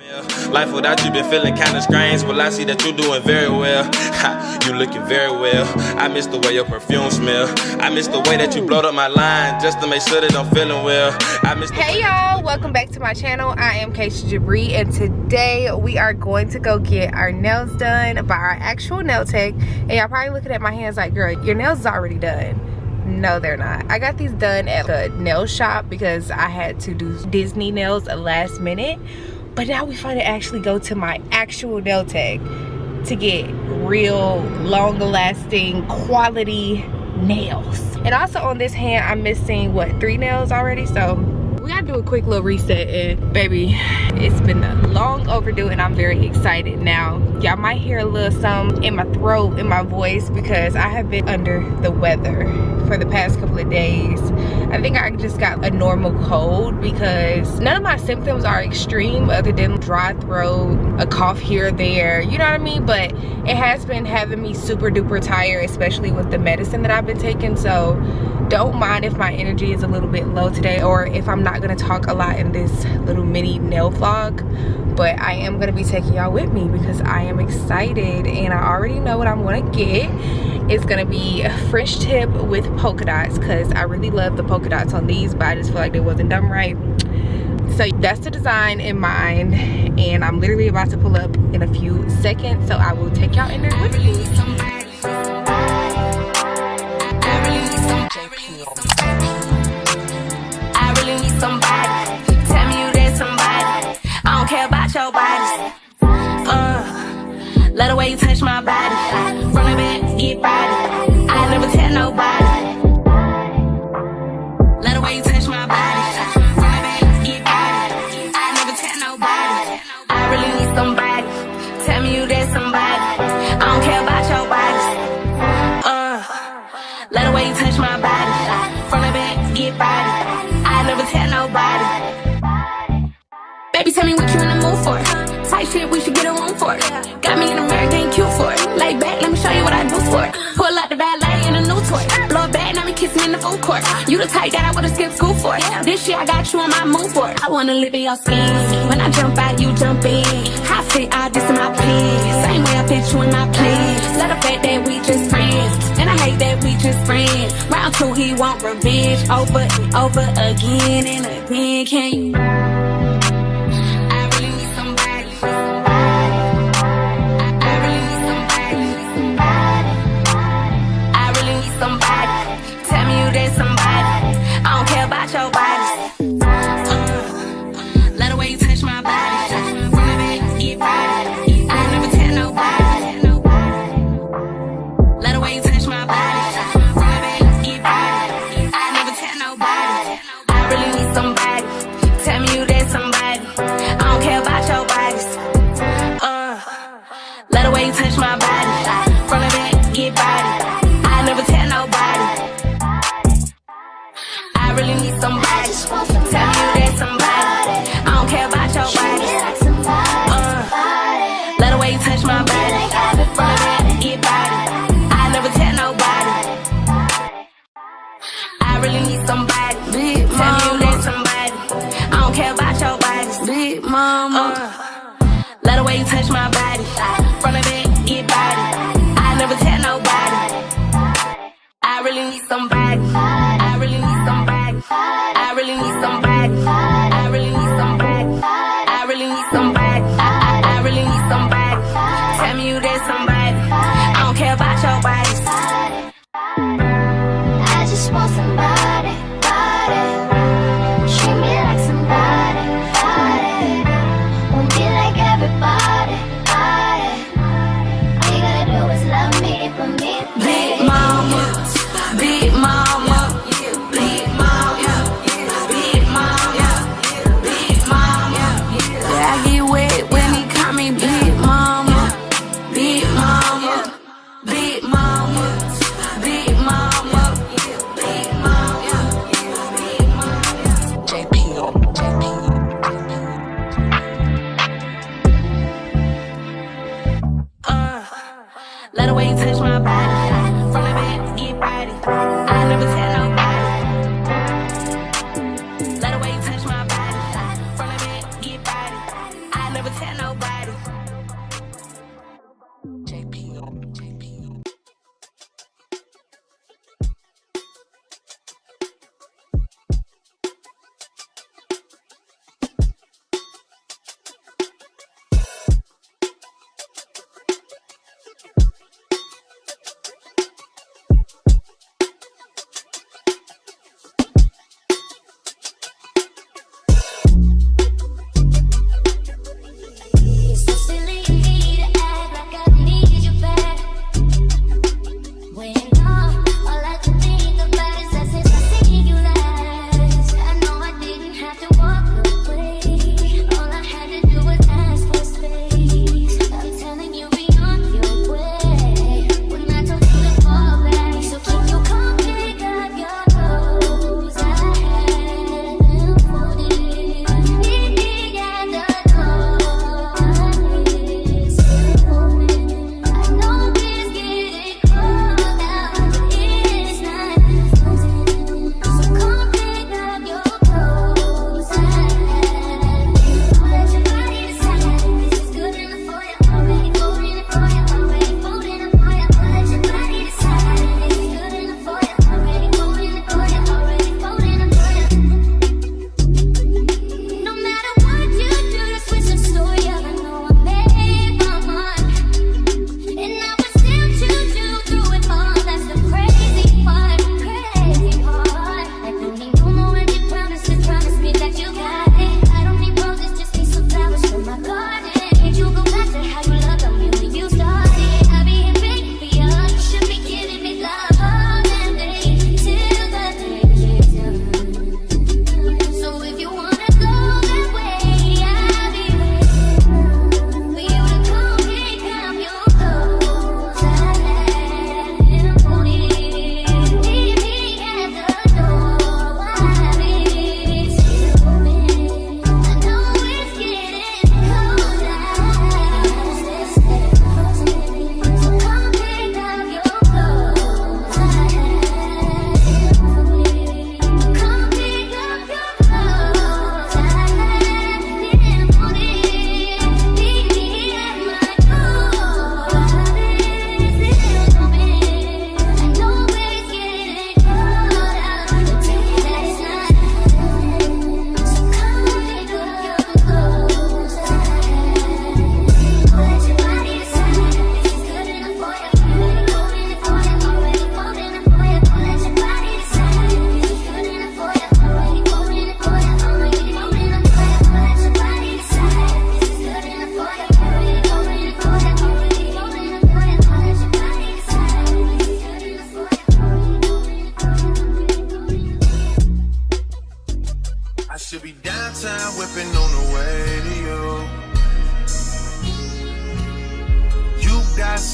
Life without you been feeling kinda strange. Well, I see that you're doing very well. You looking very well. I miss the way your perfume smell. I miss the way that you blowed up my line just to make sure that I'm feeling well. Hey y'all, welcome back to my channel. I am Jabre, and today we are going to go get our nails done by our actual nail tech. And y'all probably looking at my hands like, girl, your nails is already done. No, they're not. I got these done at a nail shop because I had to do Disney nails last minute. But now we finally actually go to my actual nail tech to get real long-lasting quality nails. And also on this hand, I'm missing what, 3 nails already? So we gotta do a quick little reset, and baby, it's been long overdue and I'm very excited now. Y'all might hear a little something in my throat, in my voice, because I have been under the weather for the past couple of days. I think I just got a normal cold because none of my symptoms are extreme other than dry throat, a cough here or there, you know what I mean? But it has been having me super duper tired, especially with the medicine that I've been taking. So don't mind if my energy is a little bit low today, or if I'm not gonna talk a lot in this little mini nail vlog. But I am gonna be taking y'all with me because I am excited and I already know what I'm gonna get. It's gonna be a French tip with polka dots because I really love the polka dots on these, but I just feel like they wasn't done right. So that's the design in mind, and I'm literally about to pull up in a few seconds, so I will take y'all in there with me. I really need somebody. Tell me you there's somebody. I don't care about your body. Love the way you touch my body. From the back, get body. I never tell nobody. Love the way you touch my body. From the back, get body. I never tell nobody. I really need somebody. Tell me you there's somebody. I don't care about your body. Love the way you touch my body. From the back, get body. I never tell nobody. Baby, tell me what you in the mood for. Tight shit, we should get a room for it. Got me in American cute for it. Lay back, let me show you what I do for it. Pull out the valet in a new toy. Blow it back, now me kissing in the food court. You the type that I would've skipped school for. This year I got you on my move for it. I wanna live in your skin. When I jump out, you jump in. I fit all this in my plans. Same way I fit you in my plans. Let the fact that we just friends, and I hate that we just friends. Round 2, he want revenge. Over and over again and again. Can you? Your body. Let the way you touch my body. From the back, get body. I never tell nobody. Let the way you touch my body. From the back, get body. I never tell nobody. I really need somebody. Tell me you there's somebody. I don't care about your bodies. Let the way you touch my body. From the back, get body. I never tell nobody. I really need somebody. Tell me you there's somebody. I don't care about your body. Let the way you touch my body. From the back, get body. I never tell nobody. I really need somebody. Tell me you there's somebody. I don't care about your body. Big mama. Let the way you touch my body. From the back, get body. I never tell nobody. I really need somebody. I really need somebody. I really need somebody. I really need somebody. I really need somebody. I really need somebody. Tell me you there's somebody. I don't care about your bodies. I just want somebody, body. Treat me like somebody, body. Won't be like everybody, body. All you gotta do is love me for me. Big mama, big mama. Let the way you touch my body. From the back, get body. I never tell nobody. Let the way you touch my body. From the back, get body. I never tell nobody.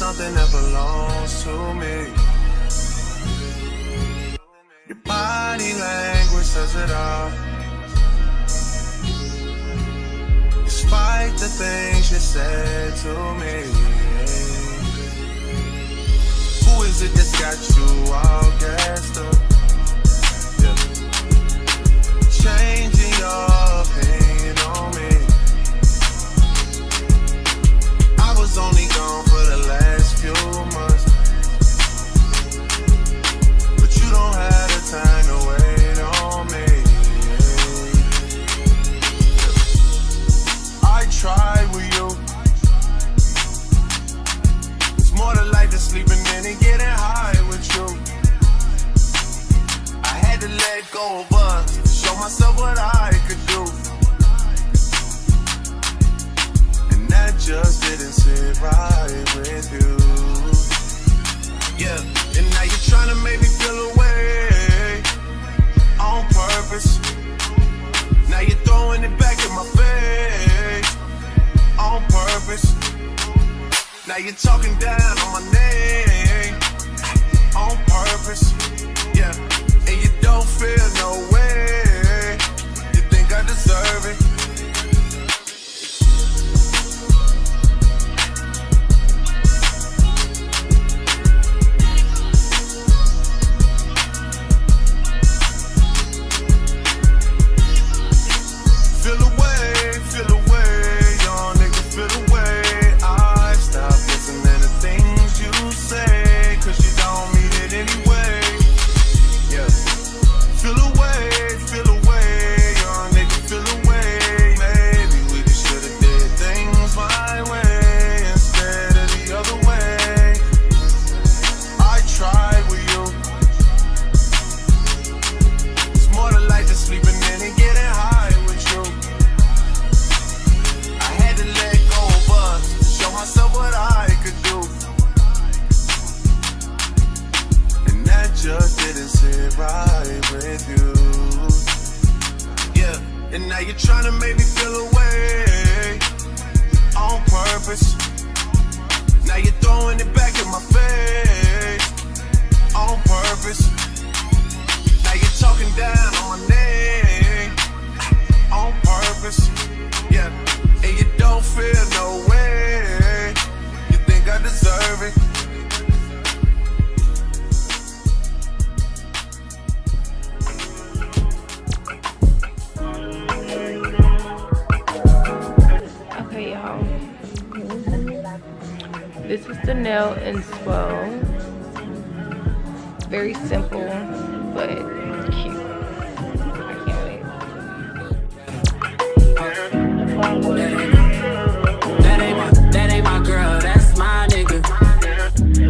something that belongs to me. Your body language says it all. Despite the things you said to me, who is it that's got you all gassed up? Yeah. Changing your opinion on me. I was only gone for the last few months, but you don't have the time to wait on me. I tried with you. It's more to life than sleeping in and getting high with you. I had to let go of us to show myself what I could do. That just didn't sit right with you. Yeah, and now you're trying to make me feel away on purpose. Now you're throwing it back in my face on purpose. Now you're talking down on my name on purpose. Yeah, and you don't feel no way. You think I deserve it? Feel away, young nigga. purpose. Now you're throwing it back in my face. On purpose. Now you're talking down on my name. On purpose. Yeah. And you don't feel no way. You think I deserve it. Okay, y'all. This is the nail inspo. Very simple, but cute. I can't wait. That ain't my girl, that's my nigga.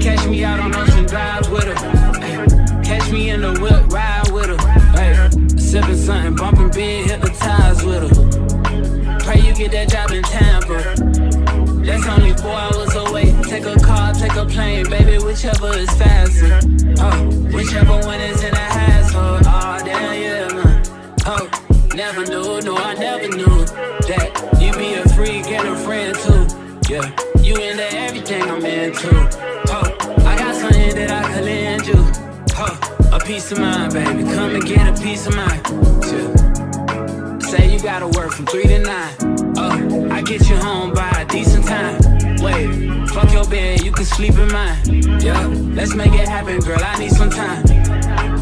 Catch me out on Ocean Drive with her. Ay, catch me in the whip, ride with her. Ay, sipping something, bumping big, hypnotized with her. Pray you get that job in Tampa. That's only 4 hours away. Take a car, take a plane, baby, whichever is faster. Oh, whichever one is in a household. Oh, damn, yeah, man. Oh, never knew, no, I never knew that you be a freak and a friend too. Yeah, you into everything I'm into. Oh, I got something that I could lend you. Oh, a piece of mind, baby, come and get a piece of mind. Yeah. Say you gotta work from 3 to 9. Oh, I get you home by a decent time. Wait, fuck your bed, you can sleep in mine. Yeah, let's make it happen, girl, I need some time.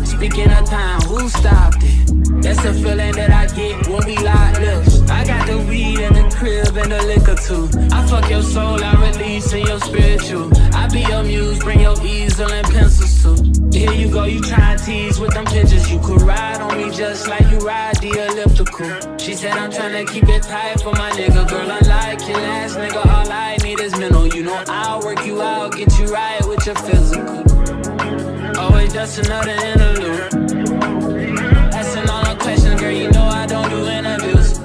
Speaking of time, who stopped it? That's the feeling that I get when we lock lips. I got the weed in the crib and the liquor too. I fuck your soul, I release in your spiritual. I be your muse, bring your easel and pencils too. Here you go, you try and tease with them pictures. You could ride on me just like you ride the elliptical. She said I'm tryna keep it tight for my nigga. Girl, unlike your last nigga, all I need is mental. You know I'll work you out, get you right with your physical. Always just another interlude. Asking all the questions, girl, you know I don't do interviews.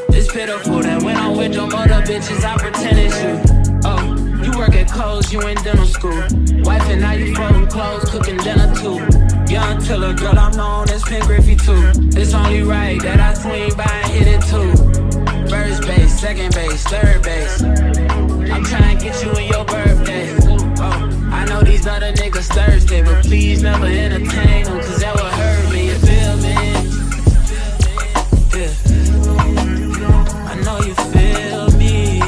It's pitiful that when I'm with them other bitches, I pretend it's you. Oh, you work at Kohl's, you in dental school. Wife and now you folding clothes, cooking dinner too. Young Tiller, girl, I'm known as Pink Griffey too. It's only right that I swing by and hit it too. First base, second base, third base. I'm trying to get you in your birthday. Oh, I know these other niggas thirsty, but please never entertain them, cause that would hurt me, you feel me? Yeah. I know you feel me.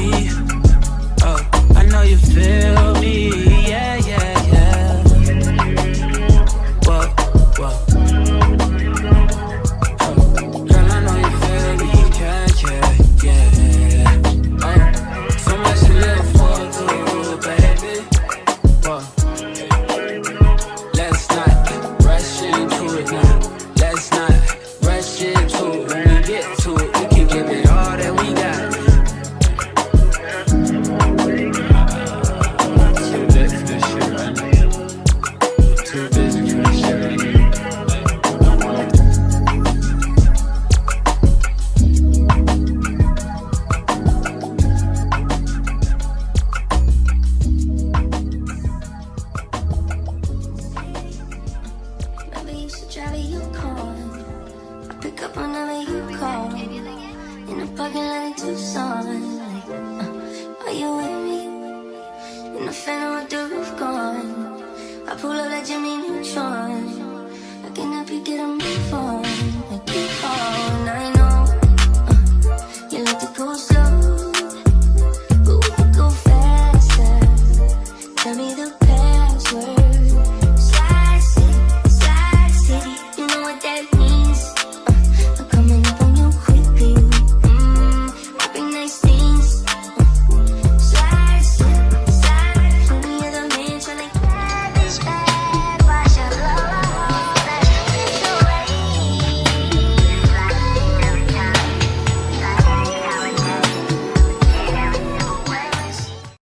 Oh, I know you feel me. Yeah, yeah, yeah. Whoa, whoa. Oh, girl, I know you feel me. Yeah, yeah, yeah. Oh, so much to live for, too, baby. Whoa. Let's not rush into it now. Let's not rush into it. When we get to it, we can give it all that we got. Too busy for this shit right now. Too busy for this shit right now. Never used to drive it, you call. I pick up whenever you call. In the parking lot in Tucson. Like, are you with me? In the phantom with the roof gone. I pull up like Jimmy Neutron. I can help you get a move on. Like you call.